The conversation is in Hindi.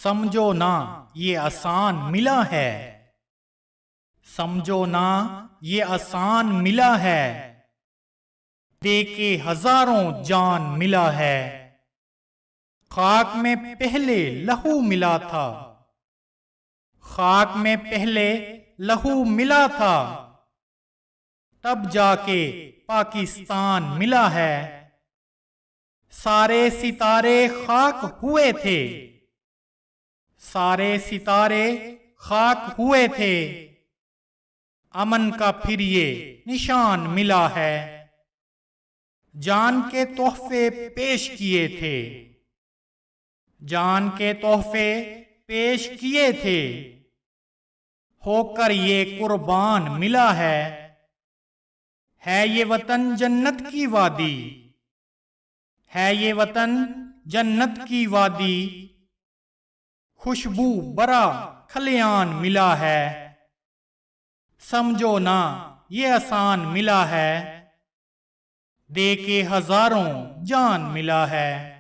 समझो ना ये आसान मिला है, समझो ना ये आसान मिला है, दे के हजारों जान मिला है। खाक में पहले लहू मिला था, खाक में पहले लहू मिला था, तब जाके पाकिस्तान मिला है। सारे सितारे खाक हुए थे, सारे सितारे खाक हुए थे, अमन का फिर ये निशान मिला है। जान के तोहफे पेश किए थे, जान के तोहफे पेश किए थे, होकर ये कुर्बान मिला है ये वतन जन्नत की वादी, है ये वतन जन्नत की वादी, खुशबू बरा खलियान मिला है। समझो ना ये आसान मिला है, दे के हजारों जान मिला है।